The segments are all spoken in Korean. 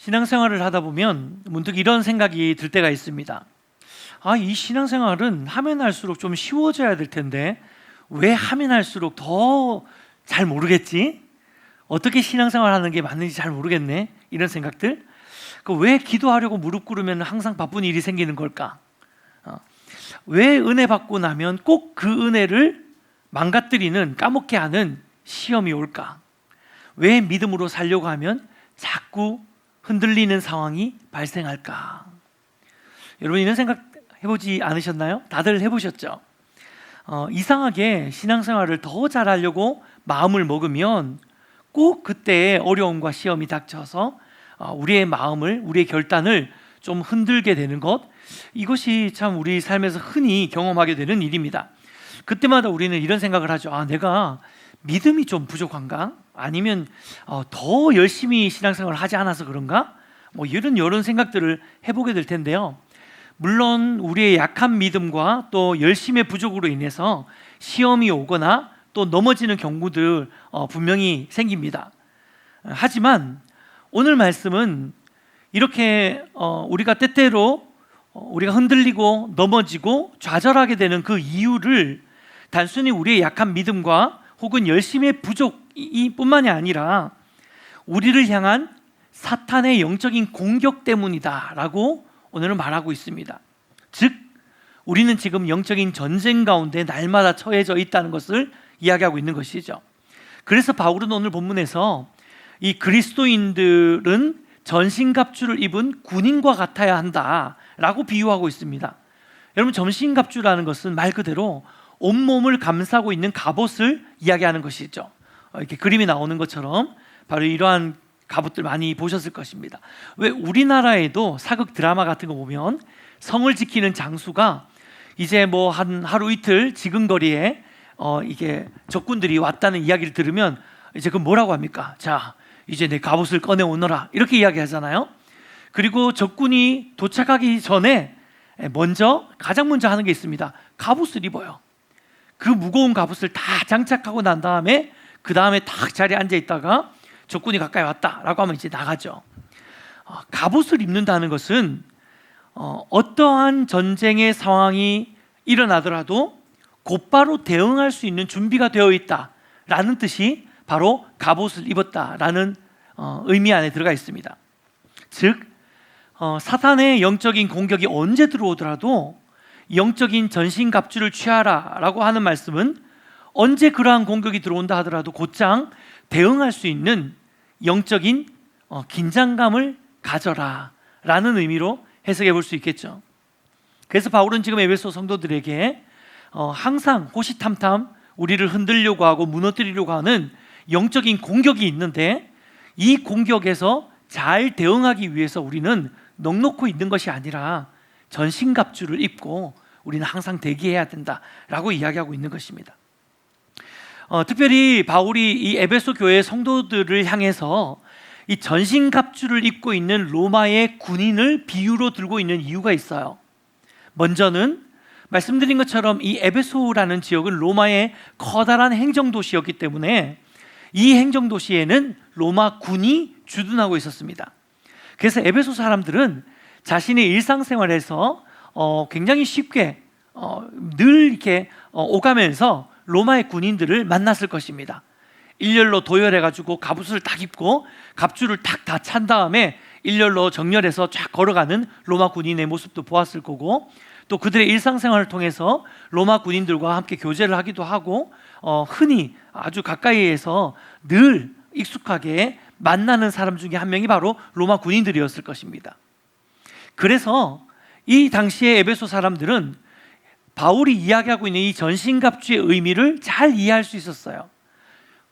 신앙생활을 하다 보면 문득 이런 생각이 들 때가 있습니다. 이 신앙생활은 하면 할수록 좀 쉬워져야 될 텐데 왜 하면 할수록 더 잘 모르겠지? 어떻게 신앙생활 하는 게 맞는지 잘 모르겠네. 이런 생각들. 왜 기도하려고 무릎 꿇으면 항상 바쁜 일이 생기는 걸까? 왜 은혜 받고 나면 꼭 그 은혜를 망가뜨리는, 까먹게 하는 시험이 올까? 왜 믿음으로 살려고 하면 자꾸 흔들리는 상황이 발생할까? 여러분 이런 생각 해보지 않으셨나요? 다들 해보셨죠? 이상하게 신앙생활을 더 잘하려고 마음을 먹으면 꼭 그때 어려움과 시험이 닥쳐서 우리의 마음을, 우리의 결단을 좀 흔들게 되는 것, 이것이 참 우리 삶에서 흔히 경험하게 되는 일입니다. 그때마다 우리는 이런 생각을 하죠. 내가 믿음이 좀 부족한가? 아니면 더 열심히 신앙생활을 하지 않아서 그런가? 이런 생각들을 해보게 될 텐데요. 물론 우리의 약한 믿음과 또 열심의 부족으로 인해서 시험이 오거나 또 넘어지는 경우들 분명히 생깁니다. 하지만 오늘 말씀은 이렇게 우리가 때때로 우리가 흔들리고 넘어지고 좌절하게 되는 그 이유를 단순히 우리의 약한 믿음과 혹은 열심의 부족이 뿐만이 아니라 우리를 향한 사탄의 영적인 공격 때문이다라고 오늘은 말하고 있습니다. 즉 우리는 지금 영적인 전쟁 가운데 날마다 처해져 있다는 것을 이야기하고 있는 것이죠. 그래서 바울은 오늘 본문에서 이 그리스도인들은 전신갑주를 입은 군인과 같아야 한다라고 비유하고 있습니다. 여러분 전신갑주라는 것은 말 그대로 온몸을 감싸고 있는 갑옷을 이야기하는 것이죠. 이렇게 그림이 나오는 것처럼 바로 이러한 갑옷들 많이 보셨을 것입니다. 왜 우리나라에도 사극 드라마 같은 거 보면 성을 지키는 장수가 이제 한 하루 이틀 지근거리에 이게 적군들이 왔다는 이야기를 들으면 이제 그 뭐라고 합니까? 자, 이제 내 갑옷을 꺼내 오너라 이렇게 이야기하잖아요. 그리고 적군이 도착하기 전에 가장 먼저 하는 게 있습니다. 갑옷을 입어요. 그 무거운 갑옷을 다 장착하고 난 다음에 그 다음에 딱 자리에 앉아 있다가 적군이 가까이 왔다라고 하면 이제 나가죠. 갑옷을 입는다는 것은 어떠한 전쟁의 상황이 일어나더라도 곧바로 대응할 수 있는 준비가 되어 있다라는 뜻이 바로 갑옷을 입었다라는 의미 안에 들어가 있습니다. 즉 사탄의 영적인 공격이 언제 들어오더라도 영적인 전신갑주를 취하라라고 하는 말씀은 언제 그러한 공격이 들어온다 하더라도 곧장 대응할 수 있는 영적인 긴장감을 가져라 라는 의미로 해석해 볼 수 있겠죠. 그래서 바울은 지금 에베소 성도들에게 항상 호시탐탐 우리를 흔들려고 하고 무너뜨리려고 하는 영적인 공격이 있는데 이 공격에서 잘 대응하기 위해서 우리는 넋놓고 있는 것이 아니라 전신갑주를 입고 우리는 항상 대기해야 된다라고 이야기하고 있는 것입니다. 특별히 바울이 이 에베소 교회 성도들을 향해서 이 전신갑주를 입고 있는 로마의 군인을 비유로 들고 있는 이유가 있어요. 먼저는 말씀드린 것처럼 이 에베소라는 지역은 로마의 커다란 행정도시였기 때문에 이 행정도시에는 로마 군이 주둔하고 있었습니다. 그래서 에베소 사람들은 자신의 일상생활에서 굉장히 쉽게 늘 이렇게 오가면서 로마의 군인들을 만났을 것입니다. 일렬로 도열해가지고 갑옷을 딱 입고 갑주를 딱 다 찬 다음에 일렬로 정렬해서 쫙 걸어가는 로마 군인의 모습도 보았을 거고, 또 그들의 일상생활을 통해서 로마 군인들과 함께 교제를 하기도 하고 흔히 아주 가까이에서 늘 익숙하게 만나는 사람 중에 한 명이 바로 로마 군인들이었을 것입니다. 그래서 이 당시에 에베소 사람들은 바울이 이야기하고 있는 이 전신갑주의 의미를 잘 이해할 수 있었어요.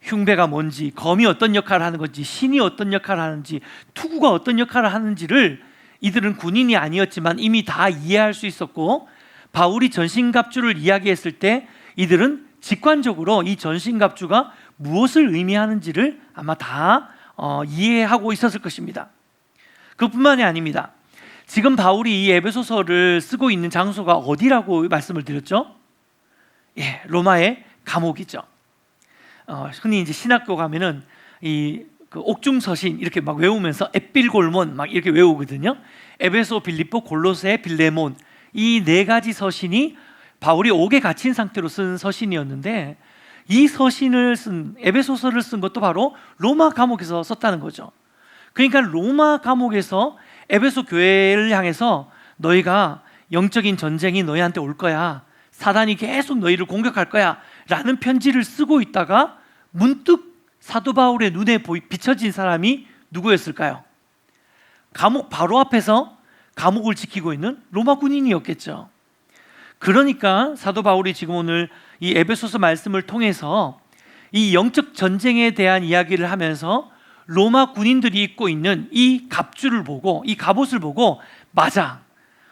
흉배가 뭔지, 검이 어떤 역할을 하는 건지, 신이 어떤 역할을 하는지, 투구가 어떤 역할을 하는지를 이들은 군인이 아니었지만 이미 다 이해할 수 있었고, 바울이 전신갑주를 이야기했을 때 이들은 직관적으로 이 전신갑주가 무엇을 의미하는지를 아마 다 이해하고 있었을 것입니다. 그뿐만이 아닙니다. 지금 바울이 이 에베소서를 쓰고 있는 장소가 어디라고 말씀을 드렸죠? 로마의 감옥이죠. 흔히 이제 신학교 가면은 그 옥중서신 이렇게 막 외우면서 앳빌골몬 막 이렇게 외우거든요. 에베소, 빌립보, 골로새, 빌레몬 이 네 가지 서신이 바울이 옥에 갇힌 상태로 쓴 서신이었는데 이 서신을 쓴 에베소서를 쓴 것도 바로 로마 감옥에서 썼다는 거죠. 그러니까 로마 감옥에서 에베소 교회를 향해서 너희가 영적인 전쟁이 너희한테 올 거야, 사단이 계속 너희를 공격할 거야 라는 편지를 쓰고 있다가 문득 사도 바울의 눈에 비춰진 사람이 누구였을까요? 감옥 바로 앞에서 감옥을 지키고 있는 로마 군인이었겠죠. 그러니까 사도 바울이 지금 오늘 이 에베소서 말씀을 통해서 이 영적 전쟁에 대한 이야기를 하면서 로마 군인들이 입고 있는 이 갑주를 보고, 이 갑옷을 보고, 맞아,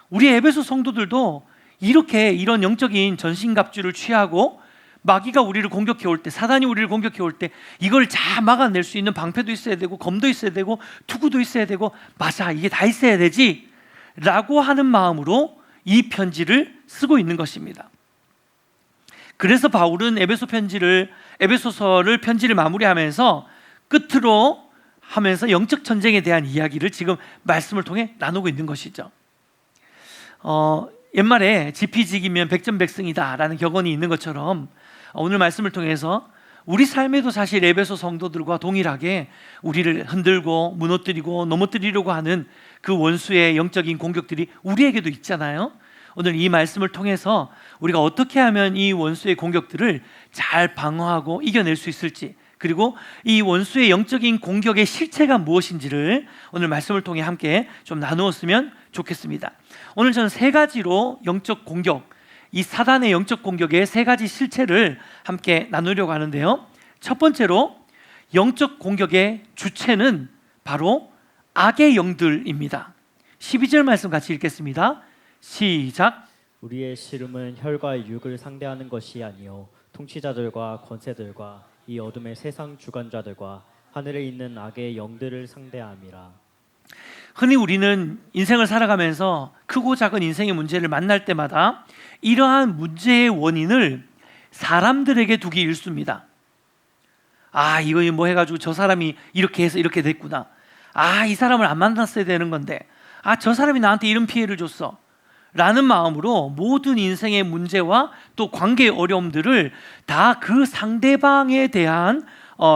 우리 에베소 성도들도 이렇게 이런 영적인 전신갑주를 취하고 마귀가 우리를 공격해 올 때, 사단이 우리를 공격해 올 때 이걸 잘 막아낼 수 있는 방패도 있어야 되고 검도 있어야 되고 투구도 있어야 되고, 맞아, 이게 다 있어야 되지 라고 하는 마음으로 이 편지를 쓰고 있는 것입니다. 그래서 바울은 에베소서를 편지를 마무리하면서 끝으로 하면서 영적 전쟁에 대한 이야기를 지금 말씀을 통해 나누고 있는 것이죠. 옛말에 지피지기면 백전백승이다 라는 격언이 있는 것처럼 오늘 말씀을 통해서 우리 삶에도 사실 에베소 성도들과 동일하게 우리를 흔들고 무너뜨리고 넘어뜨리려고 하는 그 원수의 영적인 공격들이 우리에게도 있잖아요. 오늘 이 말씀을 통해서 우리가 어떻게 하면 이 원수의 공격들을 잘 방어하고 이겨낼 수 있을지, 그리고 이 원수의 영적인 공격의 실체가 무엇인지를 오늘 말씀을 통해 함께 좀 나누었으면 좋겠습니다. 오늘 저는 세 가지로 영적 공격, 이 사단의 영적 공격의 세 가지 실체를 함께 나누려고 하는데요. 첫 번째로 영적 공격의 주체는 바로 악의 영들입니다. 12절 말씀 같이 읽겠습니다. 시작. 우리의 씨름은 혈과 육을 상대하는 것이 아니요 통치자들과 권세들과 이 어둠의 세상 주관자들과 하늘에 있는 악의 영들을 상대함이라. 흔히 우리는 인생을 살아가면서 크고 작은 인생의 문제를 만날 때마다 이러한 문제의 원인을 사람들에게 두기 일쑤입니다. 아, 이거 뭐 해가지고 저 사람이 이렇게 해서 이렇게 됐구나. 아, 이 사람을 안 만났어야 되는 건데, 아, 저 사람이 나한테 이런 피해를 줬어 라는 마음으로 모든 인생의 문제와 또 관계의 어려움들을 다 그 상대방에 대한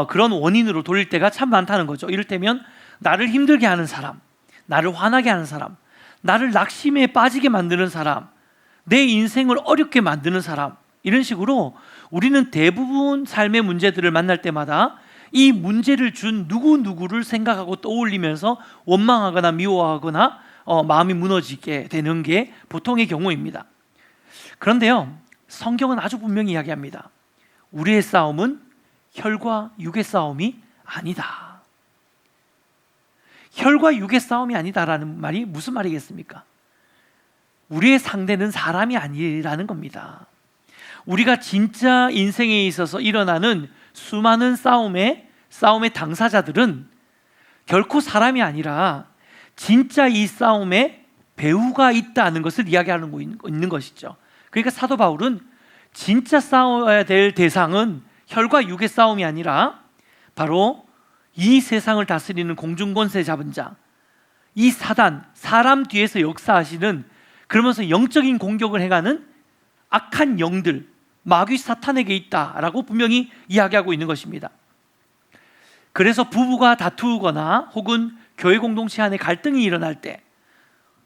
그런 원인으로 돌릴 때가 참 많다는 거죠. 이를테면 나를 힘들게 하는 사람, 나를 화나게 하는 사람, 나를 낙심에 빠지게 만드는 사람, 내 인생을 어렵게 만드는 사람, 이런 식으로 우리는 대부분 삶의 문제들을 만날 때마다 이 문제를 준 누구누구를 생각하고 떠올리면서 원망하거나 미워하거나 마음이 무너지게 되는 게 보통의 경우입니다. 그런데요, 성경은 아주 분명히 이야기합니다. 우리의 싸움은 혈과 육의 싸움이 아니다. 혈과 육의 싸움이 아니다라는 말이 무슨 말이겠습니까? 우리의 상대는 사람이 아니라는 겁니다. 우리가 진짜 인생에 있어서 일어나는 수많은 싸움의 당사자들은 결코 사람이 아니라 진짜 이 싸움에 배후가 있다는 것을 이야기하고 있는 것이죠. 그러니까 사도 바울은 진짜 싸워야 될 대상은 혈과 육의 싸움이 아니라 바로 이 세상을 다스리는 공중권세 잡은 자, 이 사단, 사람 뒤에서 역사하시는, 그러면서 영적인 공격을 해가는 악한 영들, 마귀 사탄에게 있다라고 분명히 이야기하고 있는 것입니다. 그래서 부부가 다투거나 혹은 교회 공동체 안에 갈등이 일어날 때,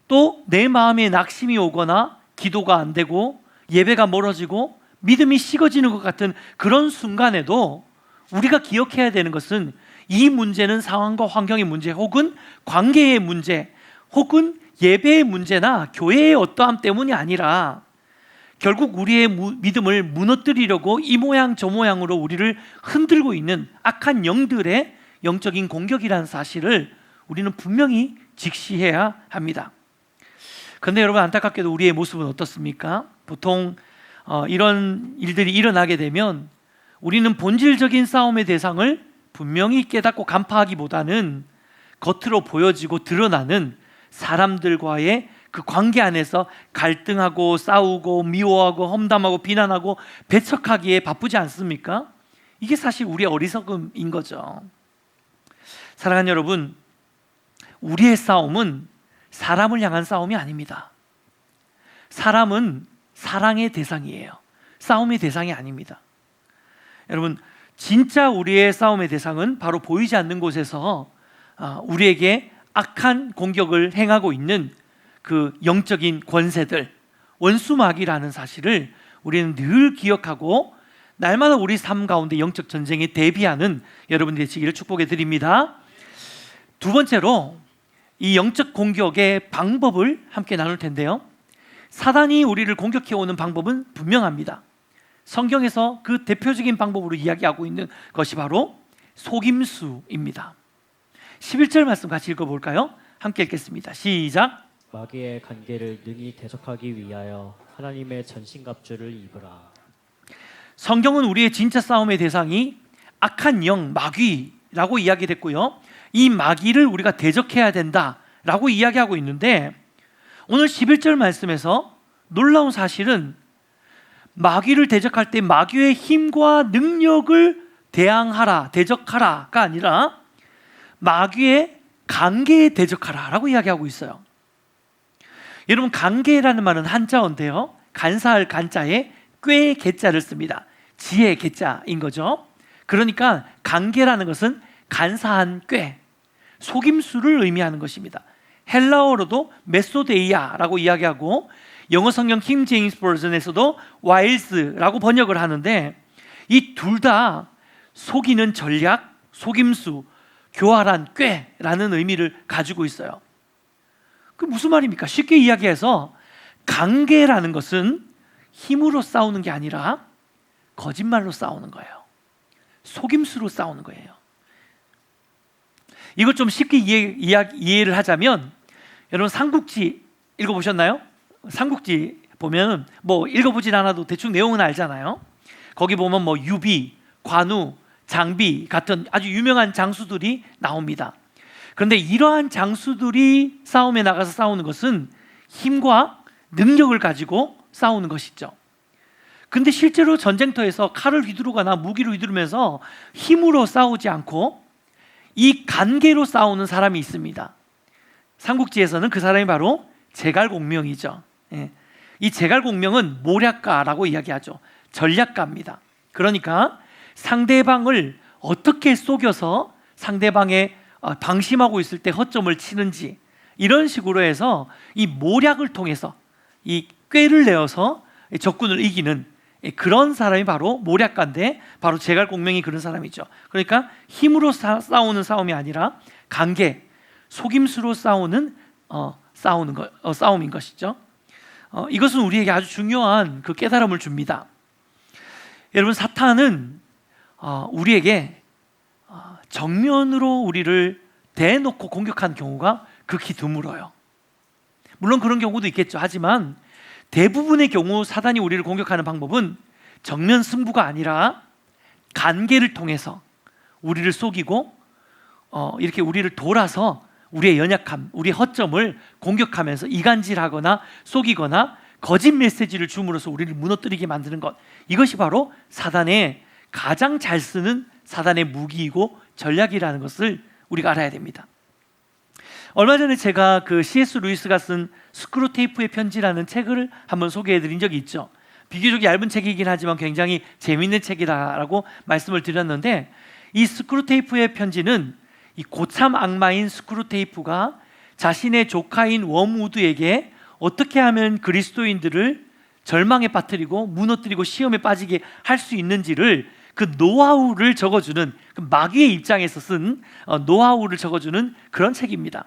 또 내 마음에 낙심이 오거나 기도가 안 되고 예배가 멀어지고 믿음이 식어지는 것 같은 그런 순간에도 우리가 기억해야 되는 것은 이 문제는 상황과 환경의 문제 혹은 관계의 문제 혹은 예배의 문제나 교회의 어떠함 때문이 아니라 결국 우리의 믿음을 무너뜨리려고 이 모양 저 모양으로 우리를 흔들고 있는 악한 영들의 영적인 공격이라는 사실을 우리는 분명히 직시해야 합니다. 그런데 여러분, 안타깝게도 우리의 모습은 어떻습니까? 보통 이런 일들이 일어나게 되면 우리는 본질적인 싸움의 대상을 분명히 깨닫고 간파하기보다는 겉으로 보여지고 드러나는 사람들과의 그 관계 안에서 갈등하고 싸우고 미워하고 험담하고 비난하고 배척하기에 바쁘지 않습니까? 이게 사실 우리의 어리석음인 거죠. 사랑하는 여러분, 우리의 싸움은 사람을 향한 싸움이 아닙니다. 사람은 사랑의 대상이에요. 싸움의 대상이 아닙니다. 여러분, 진짜 우리의 싸움의 대상은 바로 보이지 않는 곳에서 우리에게 악한 공격을 행하고 있는 그 영적인 권세들, 원수마귀라는 사실을 우리는 늘 기억하고 날마다 우리 삶 가운데 영적 전쟁에 대비하는 여러분 되시기를 축복해 드립니다. 두 번째로 이 영적 공격의 방법을 함께 나눌 텐데요. 사단이 우리를 공격해 오는 방법은 분명합니다. 성경에서 그 대표적인 방법으로 이야기하고 있는 것이 바로 속임수입니다. 11절 말씀 같이 읽어볼까요? 함께 읽겠습니다. 시작. 마귀의 관계를 능히 대적하기 위하여 하나님의 전신갑주를 입으라. 성경은 우리의 진짜 싸움의 대상이 악한 영, 마귀라고 이야기했고요. 이 마귀를 우리가 대적해야 된다라고 이야기하고 있는데, 오늘 11절 말씀에서 놀라운 사실은 마귀를 대적할 때 마귀의 힘과 능력을 대항하라, 대적하라가 아니라 마귀의 관계에 대적하라라고 이야기하고 있어요. 여러분, 관계라는 말은 한자어인데요, 간사할 간자에 꾀 개자를 씁니다. 지혜 개자인 거죠. 그러니까 관계라는 것은 간사한 꾀, 속임수를 의미하는 것입니다. 헬라어로도 메소데이아라고 이야기하고 영어 성경 킹 제임스 버전에서도 와일스라고 번역을 하는데, 이 둘 다 속이는 전략, 속임수, 교활한 꾀라는 의미를 가지고 있어요. 그 무슨 말입니까? 쉽게 이야기해서 관계라는 것은 힘으로 싸우는 게 아니라 거짓말로 싸우는 거예요. 속임수로 싸우는 거예요. 이걸 좀 쉽게 이해를 하자면, 여러분 삼국지 읽어보셨나요? 삼국지 보면 뭐 읽어보진 않아도 대충 내용은 알잖아요. 거기 보면 뭐 유비, 관우, 장비 같은 아주 유명한 장수들이 나옵니다. 그런데 이러한 장수들이 싸움에 나가서 싸우는 것은 힘과 능력을 가지고 싸우는 것이죠. 근데 실제로 전쟁터에서 칼을 휘두르거나 무기를 휘두르면서 힘으로 싸우지 않고 이 관계로 싸우는 사람이 있습니다. 삼국지에서는 그 사람이 바로 제갈공명이죠. 이 제갈공명은 모략가라고 이야기하죠. 전략가입니다. 그러니까 상대방을 어떻게 속여서 상대방의 방심하고 있을 때 허점을 치는지, 이런 식으로 해서 이 모략을 통해서 이 꾀를 내어서 적군을 이기는 그런 사람이 바로 모략가인데, 바로 제갈공명이 그런 사람이죠. 그러니까 힘으로 싸우는 싸움이 아니라 관계, 속임수로 싸움인 것이죠. 이것은 우리에게 아주 중요한 그 깨달음을 줍니다. 여러분, 사탄은 우리에게 정면으로 우리를 대놓고 공격하는 경우가 극히 드물어요. 물론 그런 경우도 있겠죠. 하지만 대부분의 경우 사단이 우리를 공격하는 방법은 정면 승부가 아니라 관계를 통해서 우리를 속이고 이렇게 우리를 돌아서 우리의 연약함, 우리의 허점을 공격하면서 이간질하거나 속이거나 거짓 메시지를 줌으로써 우리를 무너뜨리게 만드는 것, 이것이 바로 사단의 가장 잘 쓰는 사단의 무기이고 전략이라는 것을 우리가 알아야 됩니다. 얼마 전에 제가 그 C.S. 루이스가 쓴 스크루테이프의 편지라는 책을 한번 소개해드린 적이 있죠. 비교적 얇은 책이긴 하지만 굉장히 재미있는 책이라고 말씀을 드렸는데, 이 스크루테이프의 편지는 이 고참 악마인 스크루테이프가 자신의 조카인 웜우드에게 어떻게 하면 그리스도인들을 절망에 빠뜨리고 무너뜨리고 시험에 빠지게 할 수 있는지를 그 노하우를 적어주는, 그 마귀의 입장에서 쓴 노하우를 적어주는 그런 책입니다.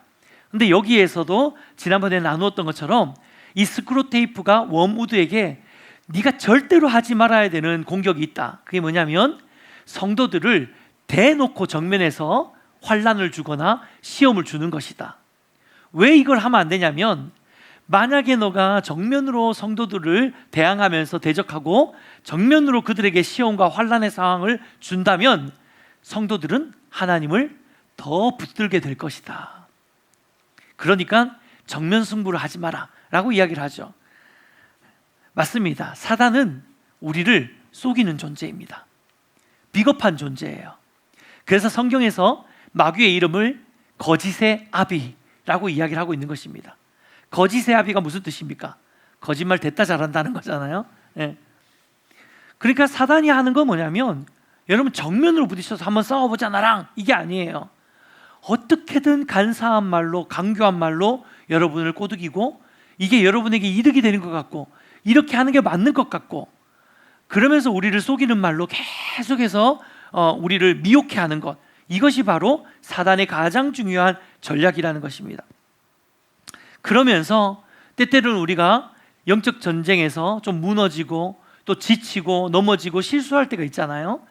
근데 여기에서도 지난번에 나누었던 것처럼 이 스크루테이프가 웜우드에게 네가 절대로 하지 말아야 되는 공격이 있다. 그게 뭐냐면 성도들을 대놓고 정면에서 환난을 주거나 시험을 주는 것이다. 왜 이걸 하면 안 되냐면, 만약에 너가 정면으로 성도들을 대항하면서 대적하고 정면으로 그들에게 시험과 환난의 상황을 준다면 성도들은 하나님을 더 붙들게 될 것이다. 그러니까 정면 승부를 하지 마라 라고 이야기를 하죠. 맞습니다. 사단은 우리를 속이는 존재입니다. 비겁한 존재예요. 그래서 성경에서 마귀의 이름을 거짓의 아비라고 이야기를 하고 있는 것입니다. 거짓의 아비가 무슨 뜻입니까? 거짓말 됐다 잘한다는 거잖아요. 예. 그러니까 사단이 하는 건 뭐냐면, 여러분 정면으로 부딪혀서 한번 싸워보자 나랑, 이게 아니에요. 어떻게든 간사한 말로, 강교한 말로 여러분을 꼬드기고, 이게 여러분에게 이득이 되는 것 같고, 이렇게 하는 게 맞는 것 같고, 그러면서 우리를 속이는 말로 계속해서 우리를 미혹해 하는 것, 이것이 바로 사단의 가장 중요한 전략이라는 것입니다. 그러면서 때때로는 우리가 영적 전쟁에서 좀 무너지고 또 지치고 넘어지고 실수할 때가 있잖아요.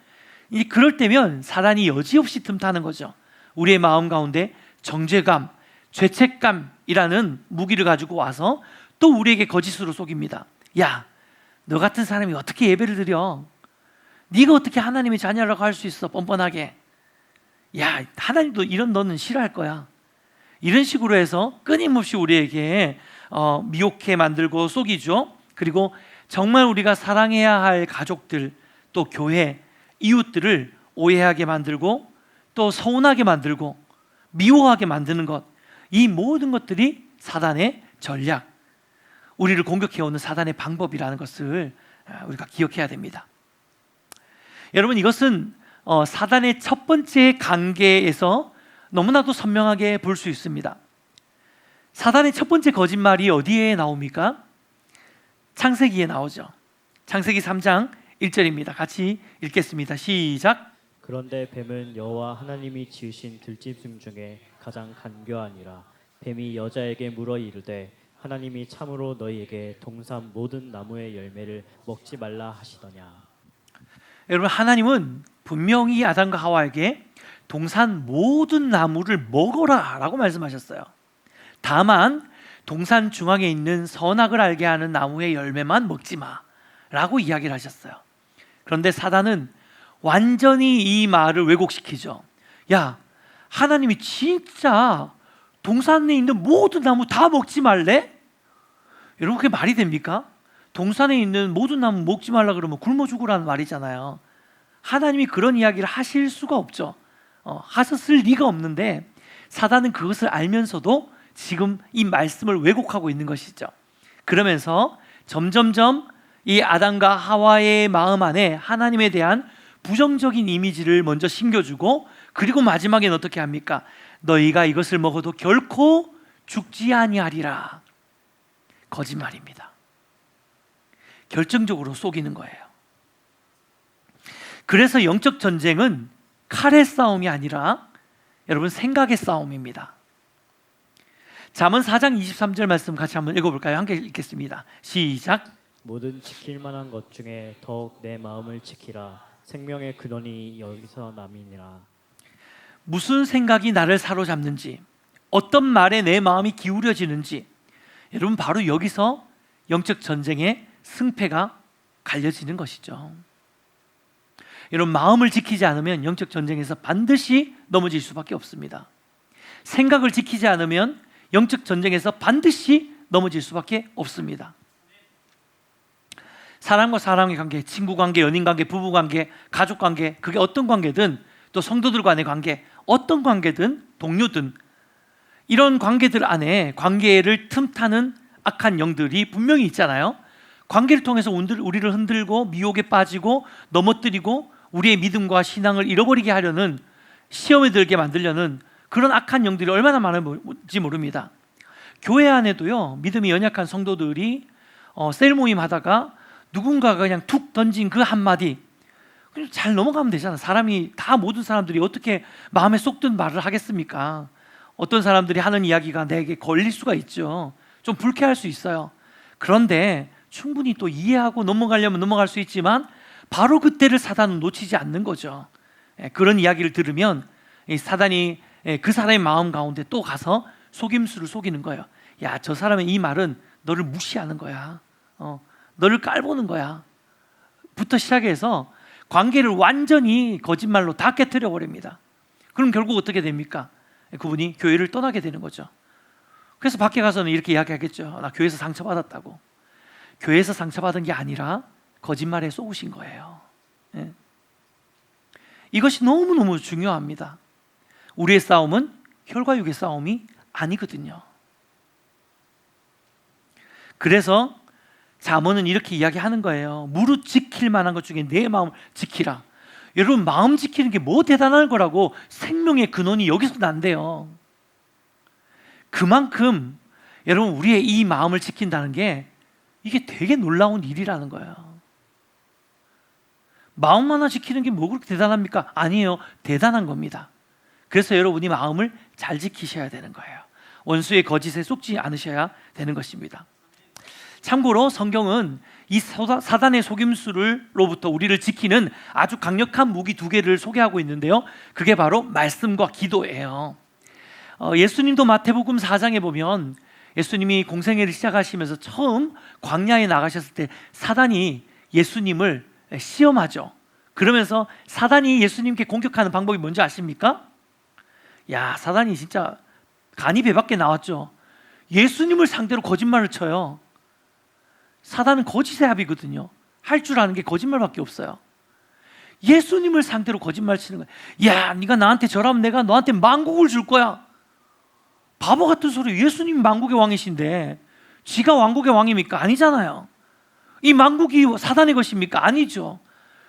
그럴 때면 사단이 여지없이 틈타는 거죠. 우리의 마음 가운데 정죄감, 죄책감이라는 무기를 가지고 와서 또 우리에게 거짓으로 속입니다. 야, 너 같은 사람이 어떻게 예배를 드려? 네가 어떻게 하나님의 자녀라고 할 수 있어? 뻔뻔하게. 야, 하나님도 이런 너는 싫어할 거야. 이런 식으로 해서 끊임없이 우리에게 미혹해 만들고 속이죠. 그리고 정말 우리가 사랑해야 할 가족들, 또 교회, 이웃들을 오해하게 만들고 또 서운하게 만들고 미워하게 만드는 것, 이 모든 것들이 사단의 전략, 우리를 공격해오는 사단의 방법이라는 것을 우리가 기억해야 됩니다. 여러분, 이것은 사단의 첫 번째 관계에서 너무나도 선명하게 볼 수 있습니다. 사단의 첫 번째 거짓말이 어디에 나옵니까? 창세기에 나오죠. 창세기 3장 1절입니다. 같이 읽겠습니다. 시작. 그런데 뱀은 여호와 하나님이 지으신 들짐승 중에 가장 간교하니라. 뱀이 여자에게 물어 이르되 하나님이 참으로 너희에게 동산 모든 나무의 열매를 먹지 말라 하시더냐. 여러분, 하나님은 분명히 아담과 하와에게 동산 모든 나무를 먹어라 라고 말씀하셨어요. 다만 동산 중앙에 있는 선악을 알게 하는 나무의 열매만 먹지 마 라고 이야기를 하셨어요. 그런데 사단은 완전히 이 말을 왜곡시키죠. 야, 하나님이 진짜 동산에 있는 모든 나무 다 먹지 말래? 여러분, 그게 말이 됩니까? 동산에 있는 모든 나무 먹지 말라 그러면 굶어 죽으라는 말이잖아요. 하나님이 그런 이야기를 하실 수가 없죠. 하셨을 리가 없는데 사단은 그것을 알면서도 지금 이 말씀을 왜곡하고 있는 것이죠. 그러면서 점점점 이 아담과 하와의 마음 안에 하나님에 대한 부정적인 이미지를 먼저 심겨주고, 그리고 마지막엔 어떻게 합니까? 너희가 이것을 먹어도 결코 죽지 아니하리라. 거짓말입니다. 결정적으로 속이는 거예요. 그래서 영적 전쟁은 칼의 싸움이 아니라 여러분 생각의 싸움입니다. 잠언 4장 23절 말씀 같이 한번 읽어볼까요? 함께 읽겠습니다. 시작. 모든 지킬 만한 것 중에 더욱 내 마음을 지키라. 생명의 근원이 여기서 남이니라. 무슨 생각이 나를 사로잡는지, 어떤 말에 내 마음이 기울여지는지, 여러분 바로 여기서 영적 전쟁의 승패가 갈려지는 것이죠. 여러분, 마음을 지키지 않으면 영적 전쟁에서 반드시 넘어질 수밖에 없습니다. 생각을 지키지 않으면 영적 전쟁에서 반드시 넘어질 수밖에 없습니다. 사람과 사람의 관계, 친구 관계, 연인 관계, 부부 관계, 가족 관계, 그게 어떤 관계든, 또 성도들 간의 관계, 어떤 관계든, 동료든, 이런 관계들 안에 관계를 틈타는 악한 영들이 분명히 있잖아요. 관계를 통해서 우리를 흔들고 미혹에 빠지고 넘어뜨리고 우리의 믿음과 신앙을 잃어버리게 하려는, 시험에 들게 만들려는 그런 악한 영들이 얼마나 많은지 모릅니다. 교회 안에도요, 믿음이 연약한 성도들이 셀 모임 하다가 누군가가 그냥 툭 던진 그 한마디, 그냥 잘 넘어가면 되잖아. 사람이 다, 모든 사람들이 어떻게 마음에 쏙 든 말을 하겠습니까? 어떤 사람들이 하는 이야기가 내게 걸릴 수가 있죠. 좀 불쾌할 수 있어요. 그런데 충분히 또 이해하고 넘어가려면 넘어갈 수 있지만 바로 그때를 사단은 놓치지 않는 거죠. 그런 이야기를 들으면 사단이 그 사람의 마음 가운데 또 가서 속임수를 속이는 거예요. 야, 저 사람의 이 말은 너를 무시하는 거야. 너를 깔보는 거야. 부터 시작해서 관계를 완전히 거짓말로 다 깨트려 버립니다. 그럼 결국 어떻게 됩니까? 그분이 교회를 떠나게 되는 거죠. 그래서 밖에 가서는 이렇게 이야기하겠죠. 나 교회에서 상처받았다고. 교회에서 상처받은 게 아니라 거짓말에 쏘으신 거예요. 이것이 너무너무 중요합니다. 우리의 싸움은 혈과 육의 싸움이 아니거든요. 그래서 잠언은 이렇게 이야기하는 거예요. 무릇 지킬 만한 것 중에 내 마음을 지키라. 여러분, 마음 지키는 게 뭐 대단한 거라고. 생명의 근원이 여기서 난대요. 그만큼 여러분, 우리의 이 마음을 지킨다는 게 이게 되게 놀라운 일이라는 거예요. 마음 하나 지키는 게 뭐 그렇게 대단합니까? 아니에요. 대단한 겁니다. 그래서 여러분이 마음을 잘 지키셔야 되는 거예요. 원수의 거짓에 속지 않으셔야 되는 것입니다. 참고로 성경은 이 사단의 속임수로부터 우리를 지키는 아주 강력한 무기 2개를 소개하고 있는데요. 그게 바로 말씀과 기도예요. 예수님도 마태복음 4장에 보면 예수님이 공생애를 시작하시면서 처음 광야에 나가셨을 때 사단이 예수님을 시험하죠. 그러면서 사단이 예수님께 공격하는 방법이 뭔지 아십니까? 야, 사단이 진짜 간이 배밖에 나왔죠. 예수님을 상대로 거짓말을 쳐요. 사단은 거짓의 합이거든요. 할 줄 아는 게 거짓말밖에 없어요. 예수님을 상대로 거짓말 치는 거야. 야, 네가 나한테 절하면 내가 너한테 만국을 줄 거야. 바보 같은 소리. 예수님이 만국의 왕이신데 지가 왕국의 왕입니까? 아니잖아요. 이 만국이 사단의 것입니까? 아니죠.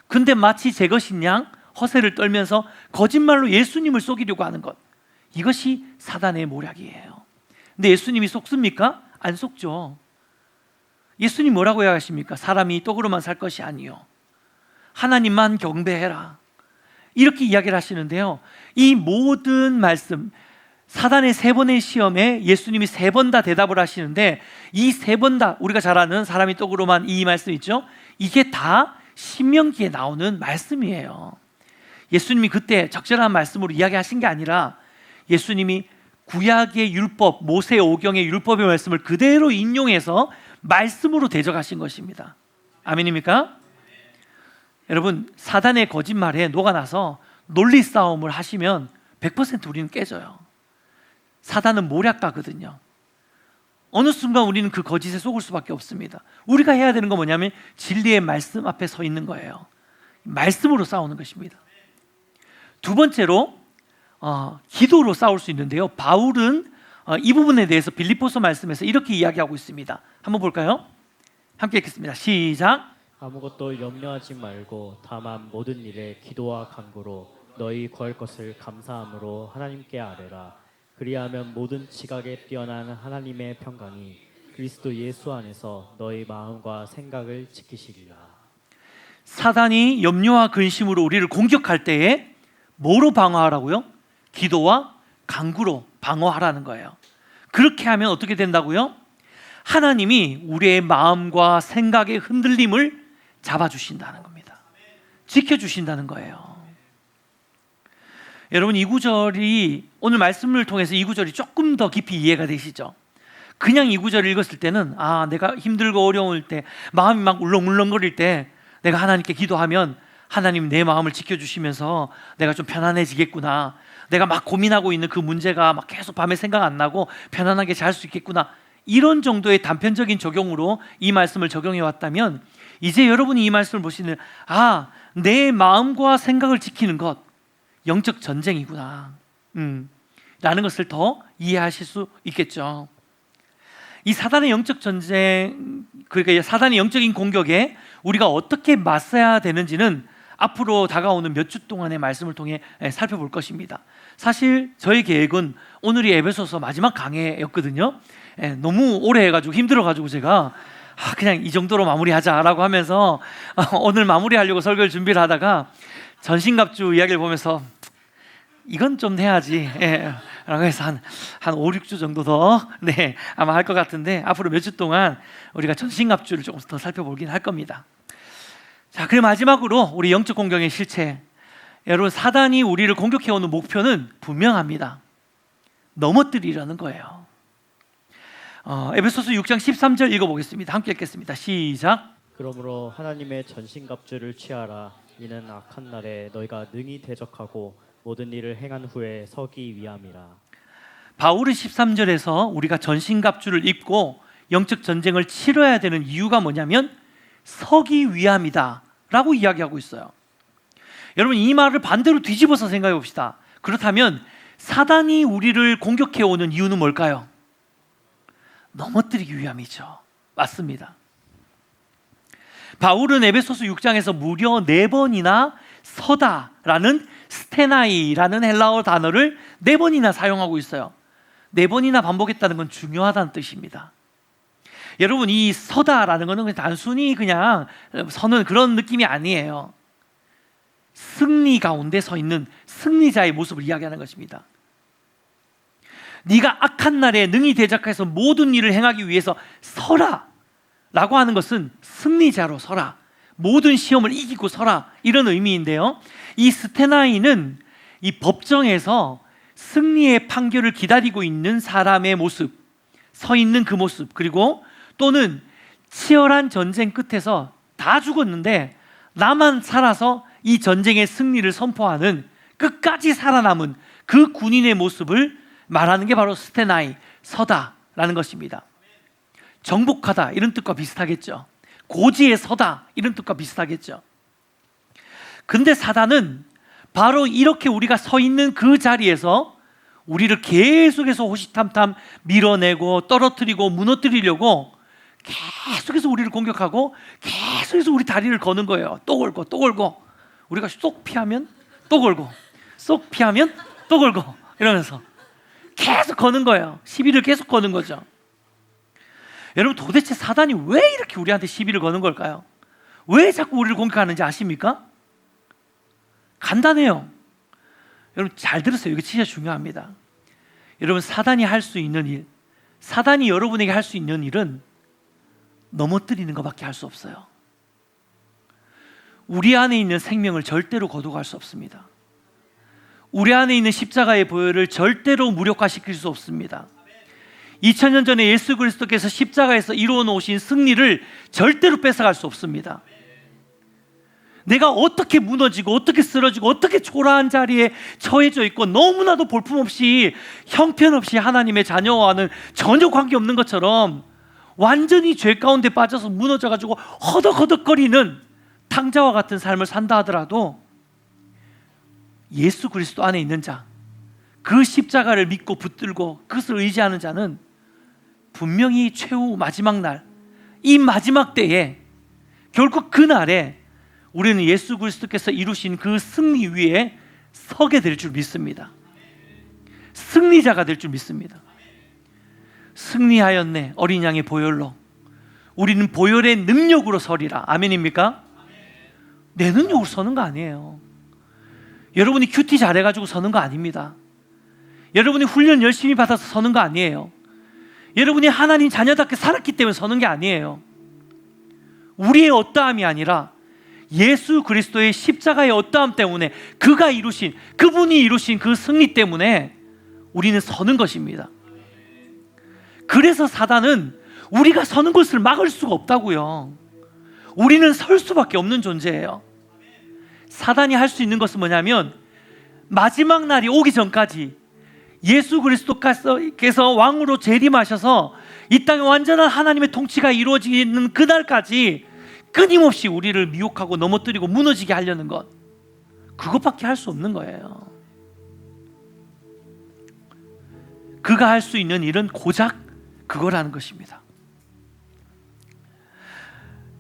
근데 마치 제 것인 양 허세를 떨면서 거짓말로 예수님을 속이려고 하는 것, 이것이 사단의 모략이에요. 근데 예수님이 속습니까? 안 속죠. 예수님 뭐라고 이야기하십니까? 사람이 떡으로만 살 것이 아니요 하나님만 경배해라, 이렇게 이야기를 하시는데요. 이 모든 말씀, 사단의 3번의 시험에 예수님이 3번 다 대답을 하시는데, 이 3번 다 우리가 잘 아는 사람이 떡으로만, 이 말씀 있죠? 이게 다 신명기에 나오는 말씀이에요. 예수님이 그때 적절한 말씀으로 이야기하신 게 아니라 예수님이 구약의 율법, 모세 오경의 율법의 말씀을 그대로 인용해서 말씀으로 대적하신 것입니다. 아멘입니까? 여러분, 사단의 거짓말에 녹아나서 논리 싸움을 하시면 100% 우리는 깨져요. 사단은 모략가거든요. 어느 순간 우리는 그 거짓에 속을 수밖에 없습니다. 우리가 해야 되는 건 뭐냐면 진리의 말씀 앞에 서 있는 거예요. 말씀으로 싸우는 것입니다. 2번째로 기도로 싸울 수 있는데요. 바울은 이 부분에 대해서 빌립보서 말씀에서 이렇게 이야기하고 있습니다. 한번 볼까요? 함께 읽겠습니다. 시작. 아무것도 염려하지 말고 다만 모든 일에 기도와 간구로 너희 구할 것을 감사함으로 하나님께 아뢰라. 그리하면 모든 지각에 뛰어난 하나님의 평강이 그리스도 예수 안에서 너희 마음과 생각을 지키시리라. 사단이 염려와 근심으로 우리를 공격할 때에 뭐로 방어하라고요? 기도와 간구로 방어하라는 거예요. 그렇게 하면 어떻게 된다고요? 하나님이 우리의 마음과 생각의 흔들림을 잡아주신다는 겁니다. 지켜주신다는 거예요. 여러분, 이 구절이, 오늘 말씀을 통해서 이 구절이 조금 더 깊이 이해가 되시죠? 그냥 이 구절을 읽었을 때는 내가 힘들고 어려울 때, 마음이 막 울렁울렁거릴 때 내가 하나님께 기도하면 하나님 내 마음을 지켜주시면서 내가 좀 편안해지겠구나, 내가 막 고민하고 있는 그 문제가 막 계속 밤에 생각 안 나고 편안하게 잘 수 있겠구나, 이런 정도의 단편적인 적용으로 이 말씀을 적용해 왔다면, 이제 여러분이 이 말씀을 보시는 내 마음과 생각을 지키는 것, 영적 전쟁이구나 라는 것을 더 이해하실 수 있겠죠. 이 사단의 영적 전쟁, 그러니까 사단의 영적인 공격에 우리가 어떻게 맞서야 되는지는 앞으로 다가오는 몇 주 동안의 말씀을 통해 살펴볼 것입니다. 사실 저희 계획은 오늘이 에베소서 마지막 강해였거든요. 너무 오래 해가지고 힘들어가지고 제가 그냥 이 정도로 마무리하자라고 하면서 오늘 마무리하려고 설교를 준비를 하다가 전신갑주 이야기를 보면서 이건 좀 해야지 라고 해서 한 5, 6주 정도 더 아마 할 것 같은데, 앞으로 몇 주 동안 우리가 전신갑주를 조금 더 살펴보긴 할 겁니다. 자, 그리고 마지막으로 우리 영적 공격의 실체, 여러분, 사단이 우리를 공격해오는 목표는 분명합니다. 넘어뜨리려는 거예요. 에베소서 6장 13절 읽어보겠습니다. 함께 읽겠습니다. 시작. 그러므로 하나님의 전신갑주를 취하라. 이는 악한 날에 너희가 능히 대적하고 모든 일을 행한 후에 서기 위함이라. 바울은 13절에서 우리가 전신갑주를 입고 영적 전쟁을 치러야 되는 이유가 뭐냐면 서기 위함이다 라고 이야기하고 있어요. 여러분, 이 말을 반대로 뒤집어서 생각해 봅시다. 그렇다면 사단이 우리를 공격해 오는 이유는 뭘까요? 넘어뜨리기 위함이죠. 맞습니다. 바울은 에베소서 6장에서 무려 4번이나 서다라는 스테나이라는 헬라어 단어를 4번이나 사용하고 있어요. 4번이나 반복했다는 건 중요하다는 뜻입니다. 여러분, 이 서다라는 것은 단순히 그냥 서는 그런 느낌이 아니에요. 승리 가운데 서 있는 승리자의 모습을 이야기하는 것입니다. 네가 악한 날에 능히 대적해서 모든 일을 행하기 위해서 서라 라고 하는 것은 승리자로 서라, 모든 시험을 이기고 서라, 이런 의미인데요, 이 스테나이는 이 법정에서 승리의 판결을 기다리고 있는 사람의 모습, 서 있는 그 모습, 그리고 또는 치열한 전쟁 끝에서 다 죽었는데 나만 살아서 이 전쟁의 승리를 선포하는, 끝까지 살아남은 그 군인의 모습을 말하는 게 바로 스테나이, 서다라는 것입니다. 정복하다 이런 뜻과 비슷하겠죠. 고지에 서다 이런 뜻과 비슷하겠죠. 근데 사단은 바로 이렇게 우리가 서 있는 그 자리에서 우리를 계속해서 호시탐탐 밀어내고 떨어뜨리고 무너뜨리려고 계속해서 우리를 공격하고 계속해서 우리 다리를 거는 거예요. 또 걸고 또 걸고, 우리가 쏙 피하면 또 걸고, 쏙 피하면 또 걸고, 이러면서 계속 거는 거예요. 시비를 계속 거는 거죠. 여러분, 도대체 사단이 왜 이렇게 우리한테 시비를 거는 걸까요? 왜 자꾸 우리를 공격하는지 아십니까? 간단해요. 여러분 잘 들으세요. 이게 진짜 중요합니다. 여러분, 사단이 할 수 있는 일, 사단이 여러분에게 할 수 있는 일은 넘어뜨리는 것밖에 할 수 없어요. 우리 안에 있는 생명을 절대로 거두갈 수 없습니다. 우리 안에 있는 십자가의 보혈을 절대로 무력화시킬 수 없습니다. 2000년 전에 예수 그리스도께서 십자가에서 이루어 놓으신 승리를 절대로 뺏어갈 수 없습니다. 내가 어떻게 무너지고 어떻게 쓰러지고 어떻게 초라한 자리에 처해져 있고 너무나도 볼품없이 형편없이 하나님의 자녀와는 전혀 관계없는 것처럼 완전히 죄 가운데 빠져서 무너져가지고 허덕허덕거리는 탕자와 같은 삶을 산다 하더라도 예수 그리스도 안에 있는 자, 그 십자가를 믿고 붙들고 그것을 의지하는 자는 분명히 최후 마지막 날, 이 마지막 때에, 결국 그날에 우리는 예수 그리스도께서 이루신 그 승리 위에 서게 될 줄 믿습니다. 승리자가 될 줄 믿습니다. 승리하였네, 어린 양의 보혈로. 우리는 보혈의 능력으로 서리라. 아멘입니까? 내 능력으로 서는 거 아니에요. 여러분이 큐티 잘해가지고 서는 거 아닙니다. 여러분이 훈련 열심히 받아서 서는 거 아니에요. 여러분이 하나님 자녀답게 살았기 때문에 서는 게 아니에요. 우리의 어떠함이 아니라 예수 그리스도의 십자가의 어떠함 때문에, 그가 이루신, 그분이 이루신 그 승리 때문에 우리는 서는 것입니다. 그래서 사단은 우리가 서는 것을 막을 수가 없다고요. 우리는 설 수밖에 없는 존재예요. 사단이 할 수 있는 것은 뭐냐면, 마지막 날이 오기 전까지 예수 그리스도께서 왕으로 재림하셔서 이 땅에 완전한 하나님의 통치가 이루어지는 그날까지 끊임없이 우리를 미혹하고 넘어뜨리고 무너지게 하려는 것, 그것밖에 할 수 없는 거예요. 그가 할 수 있는 일은 고작 그거라는 것입니다.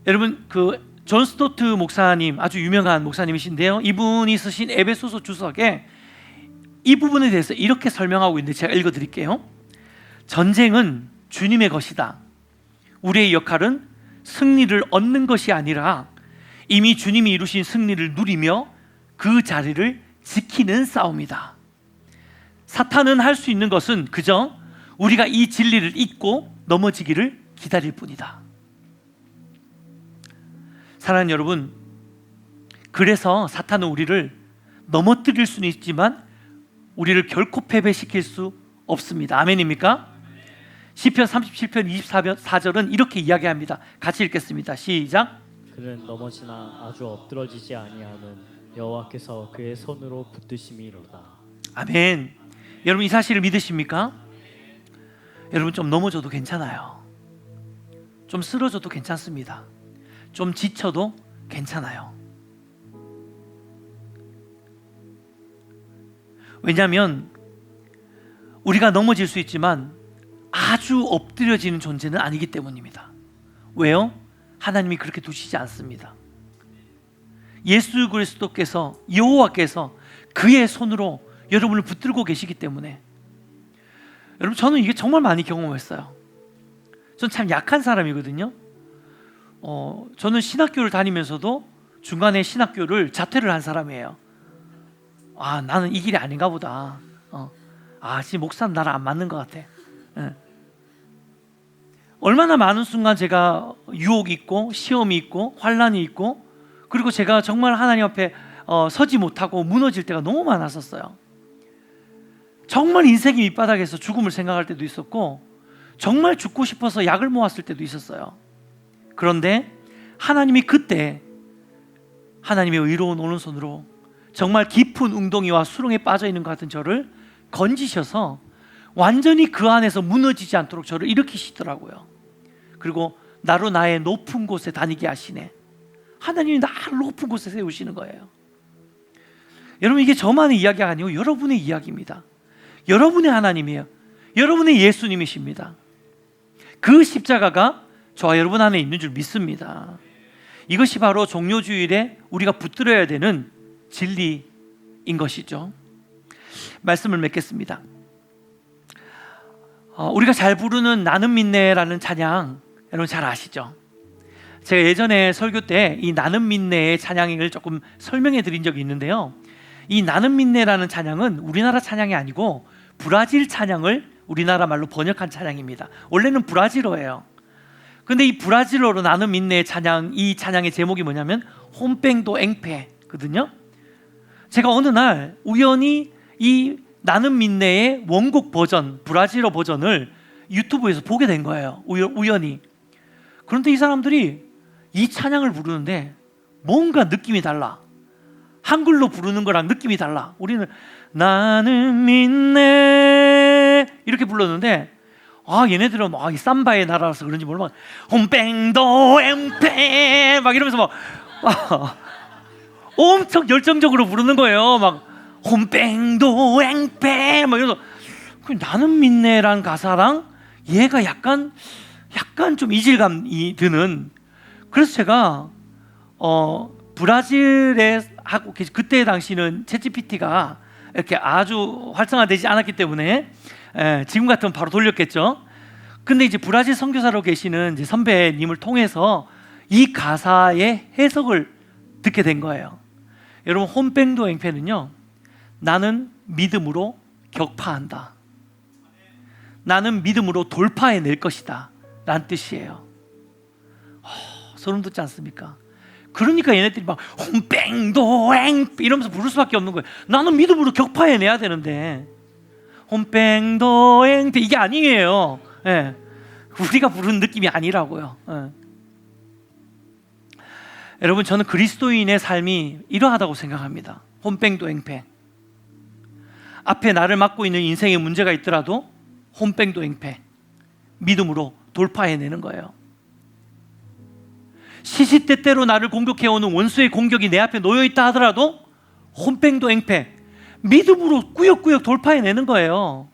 여러분, 존 스토트 목사님, 아주 유명한 목사님이신데요, 이분이 쓰신 에베소서 주석에 이 부분에 대해서 이렇게 설명하고 있는데 제가 읽어드릴게요. 전쟁은 주님의 것이다. 우리의 역할은 승리를 얻는 것이 아니라 이미 주님이 이루신 승리를 누리며 그 자리를 지키는 싸움이다. 사탄은 할 수 있는 것은 그저 우리가 이 진리를 잊고 넘어지기를 기다릴 뿐이다. 사랑하는 여러분, 그래서 사탄은 우리를 넘어뜨릴 수는 있지만 우리를 결코 패배시킬 수 없습니다. 아멘입니까? 시편 37편 24절은 이렇게 이야기합니다. 같이 읽겠습니다. 시작. 그는 넘어지나 아주 엎드러지지 아니하는 여호와께서 그의 손으로 붙드심이로다. 아멘. 여러분, 이 사실을 믿으십니까? 여러분, 좀 넘어져도 괜찮아요. 좀 쓰러져도 괜찮습니다. 좀 지쳐도 괜찮아요. 왜냐하면 우리가 넘어질 수 있지만 아주 엎드려지는 존재는 아니기 때문입니다. 왜요? 하나님이 그렇게 두시지 않습니다. 예수 그리스도께서, 여호와께서 그의 손으로 여러분을 붙들고 계시기 때문에. 여러분, 저는 이게 정말 많이 경험했어요. 전 참 약한 사람이거든요. 저는 신학교를 다니면서도 중간에 신학교를 자퇴를 한 사람이에요. 나는 이 길이 아닌가 보다. 지금 목사는 나랑 안 맞는 것 같아. 얼마나 많은 순간 제가 유혹이 있고 시험이 있고 환난이 있고, 그리고 제가 정말 하나님 앞에 서지 못하고 무너질 때가 너무 많았었어요. 정말 인생의 밑바닥에서 죽음을 생각할 때도 있었고, 정말 죽고 싶어서 약을 모았을 때도 있었어요. 그런데 하나님이 그때 하나님의 의로운 오른손으로 정말 깊은 웅덩이와 수렁에 빠져 있는 것 같은 저를 건지셔서 완전히 그 안에서 무너지지 않도록 저를 일으키시더라고요. 그리고 나로 나의 높은 곳에 다니게 하시네. 하나님이 나를 높은 곳에 세우시는 거예요. 여러분, 이게 저만의 이야기가 아니고 여러분의 이야기입니다. 여러분의 하나님이에요. 여러분의 예수님이십니다. 그 십자가가 저와 여러분 안에 있는 줄 믿습니다. 이것이 바로 종료주일에 우리가 붙들어야 되는 진리인 것이죠. 말씀을 맺겠습니다. 우리가 잘 부르는 나는 믿네라는 찬양, 여러분 잘 아시죠? 제가 예전에 설교 때 이 나는 믿네의 찬양을 조금 설명해 드린 적이 있는데요, 이 나는 믿네라는 찬양은 우리나라 찬양이 아니고 브라질 찬양을 우리나라 말로 번역한 찬양입니다. 원래는 브라질어예요. 근데 이 브라질어로 나는 믿네의 찬양, 이 찬양의 제목이 뭐냐면 홈뺑도 앵페거든요. 제가 어느 날 우연히 이 나는 믿네의 원곡 버전, 브라질어 버전을 유튜브에서 보게 된 거예요. 우연히. 그런데 이 사람들이 이 찬양을 부르는데 뭔가 느낌이 달라. 한글로 부르는 거랑 느낌이 달라. 우리는 나는 믿네 이렇게 불렀는데, 얘네들은 이 삼바의 나라라서 그런지 모르면 홈뺑도 엠페 막 이러면서 막 엄청 열정적으로 부르는 거예요. 막 홈뺑도 앵페 막 이러면서, 나는 믿네란 가사랑 얘가 약간 좀 이질감이 드는. 그래서 제가 브라질에 하고 그때 당시는 챗GPT가 이렇게 아주 활성화되지 않았기 때문에 지금 같으면 바로 돌렸겠죠. 근데 이제 브라질 선교사로 계시는 이제 선배님을 통해서 이 가사의 해석을 듣게 된 거예요. 여러분, 홈뺑도 앵페는요, 나는 믿음으로 격파한다, 나는 믿음으로 돌파해낼 것이다 라는 뜻이에요. 소름 돋지 않습니까? 그러니까 얘네들이 막 홈뺑도 앵 이러면서 부를 수밖에 없는 거예요. 나는 믿음으로 격파해내야 되는데 홈뺑도 앵 이게 아니에요. 우리가 부르는 느낌이 아니라고요. 여러분, 저는 그리스도인의 삶이 이러하다고 생각합니다. 홈뺑도 앵페. 앞에 나를 막고 있는 인생의 문제가 있더라도 홈뺑도 앵페, 믿음으로 돌파해내는 거예요. 시시때때로 나를 공격해오는 원수의 공격이 내 앞에 놓여있다 하더라도 홈뺑도 앵페, 믿음으로 꾸역꾸역 돌파해내는 거예요.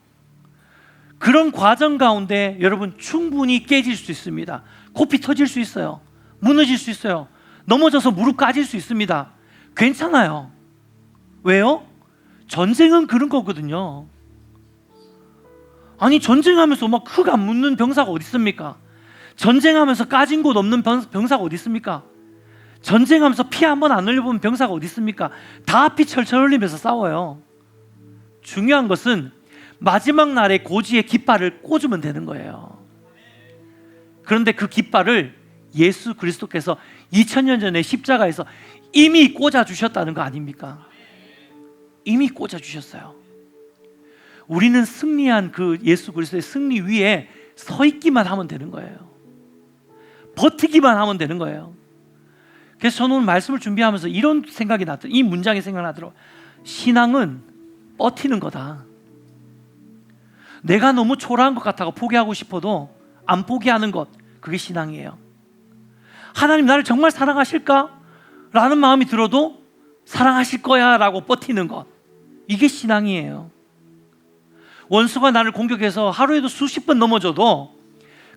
그런 과정 가운데 여러분 충분히 깨질 수 있습니다. 코피 터질 수 있어요. 무너질 수 있어요. 넘어져서 무릎 까질 수 있습니다. 괜찮아요. 왜요? 전쟁은 그런 거거든요. 아니, 전쟁하면서 막 흙 안 묻는 병사가 어디 있습니까? 전쟁하면서 까진 곳 없는 병사가 어디 있습니까? 전쟁하면서 피 한 번 안 흘려본 병사가 어디 있습니까? 다 피 철철 흘리면서 싸워요. 중요한 것은 마지막 날에 고지의 깃발을 꽂으면 되는 거예요. 그런데 그 깃발을 예수 그리스도께서 2000년 전에 십자가에서 이미 꽂아주셨다는 거 아닙니까? 이미 꽂아주셨어요. 우리는 승리한 그 예수 그리스도의 승리 위에 서 있기만 하면 되는 거예요. 버티기만 하면 되는 거예요. 그래서 저는 오늘 말씀을 준비하면서 이런 생각이 났더라고요. 이 문장이 생각나더라고요. 신앙은 버티는 거다. 내가 너무 초라한 것 같아서 포기하고 싶어도 안 포기하는 것, 그게 신앙이에요. 하나님 나를 정말 사랑하실까? 라는 마음이 들어도 사랑하실 거야 라고 버티는 것, 이게 신앙이에요. 원수가 나를 공격해서 하루에도 수십 번 넘어져도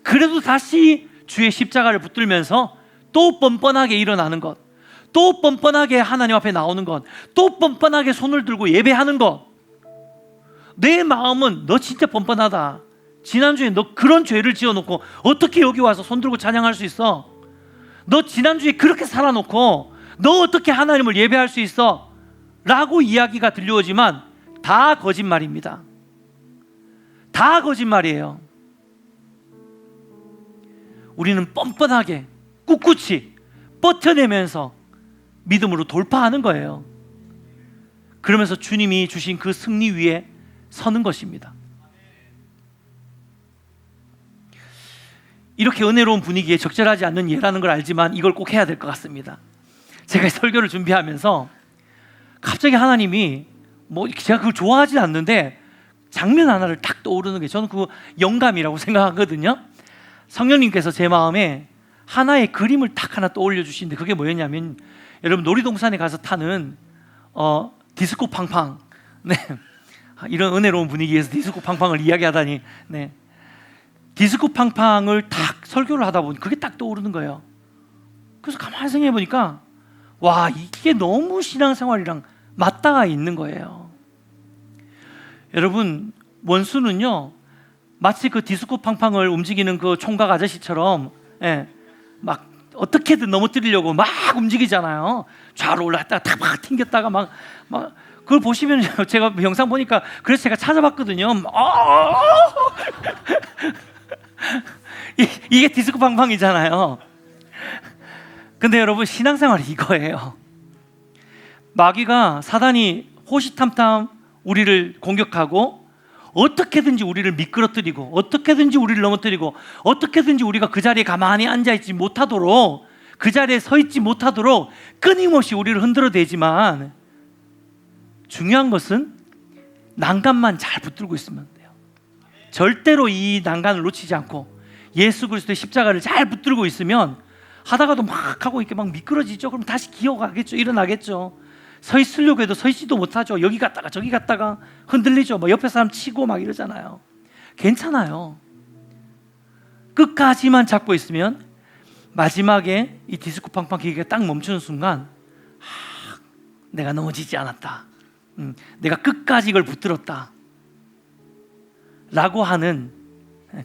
그래도 다시 주의 십자가를 붙들면서 또 뻔뻔하게 일어나는 것, 또 뻔뻔하게 하나님 앞에 나오는 것, 또 뻔뻔하게 손을 들고 예배하는 것. 내 마음은 너 진짜 뻔뻔하다. 지난주에 너 그런 죄를 지어놓고 어떻게 여기 와서 손 들고 찬양할 수 있어? 너 지난주에 그렇게 살아놓고 너 어떻게 하나님을 예배할 수 있어? 라고 이야기가 들려오지만 다 거짓말입니다. 다 거짓말이에요. 우리는 뻔뻔하게 꿋꿋이 버텨내면서 믿음으로 돌파하는 거예요. 그러면서 주님이 주신 그 승리 위에 서는 것입니다. 이렇게 은혜로운 분위기에 적절하지 않는 예라는 걸 알지만 이걸 꼭 해야 될 것 같습니다. 제가 설교를 준비하면서 갑자기 하나님이 제가 그걸 좋아하지 않는데 장면 하나를 딱 떠오르는 게 저는 그 영감이라고 생각하거든요. 성령님께서 제 마음에 하나의 그림을 딱 하나 떠올려 주시는데 그게 뭐였냐면 여러분 놀이동산에 가서 타는 디스코 팡팡. 네. 이런 은혜로운 분위기에서 디스코 팡팡을 이야기하다니. 네. 디스코 팡팡을 딱 설교를 하다 보니 그게 딱 떠오르는 거예요. 그래서 가만히 생각해 보니까 와, 이게 너무 신앙생활이랑 맞닿아 있는 거예요. 여러분, 원수는요 마치 그 디스코 팡팡을 움직이는 그 총각 아저씨처럼 막 어떻게든 넘어뜨리려고 막 움직이잖아요. 좌로 올라갔다가 탁 튕겼다가 막 그걸 보시면 제가 영상 보니까 그래서 제가 찾아봤거든요. 이게 디스코 팡팡이잖아요. 근데 여러분 신앙생활이 이거예요. 마귀가 사단이 호시탐탐 우리를 공격하고 어떻게든지 우리를 미끄러뜨리고 어떻게든지 우리를 넘어뜨리고 어떻게든지 우리가 그 자리에 가만히 앉아있지 못하도록 그 자리에 서 있지 못하도록 끊임없이 우리를 흔들어대지만 중요한 것은 난간만 잘 붙들고 있으면 돼요. 절대로 이 난간을 놓치지 않고 예수 그리스도의 십자가를 잘 붙들고 있으면 하다가도 막 하고 이렇게 막 미끄러지죠. 그럼 다시 기어가겠죠. 일어나겠죠. 서 있으려고 해도 서 있지도 못하죠. 여기 갔다가 저기 갔다가 흔들리죠. 옆에 사람 치고 막 이러잖아요. 괜찮아요. 끝까지만 잡고 있으면 마지막에 이 디스코 팡팡 기계가 딱 멈추는 순간 내가 넘어지지 않았다. 내가 끝까지 이걸 붙들었다. 라고 하는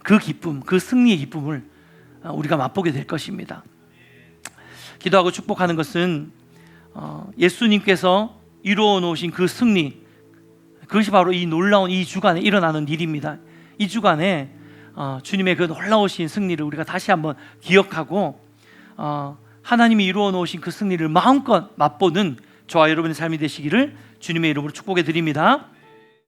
그 기쁨, 그 승리의 기쁨을 우리가 맛보게 될 것입니다. 기도하고 축복하는 것은 예수님께서 이루어 놓으신 그 승리, 그것이 바로 이 놀라운 이 주간에 일어나는 일입니다. 이 주간에 주님의 그 놀라우신 승리를 우리가 다시 한번 기억하고 하나님이 이루어 놓으신 그 승리를 마음껏 맛보는 저와 여러분의 삶이 되시기를 주님의 이름으로 축복해 드립니다.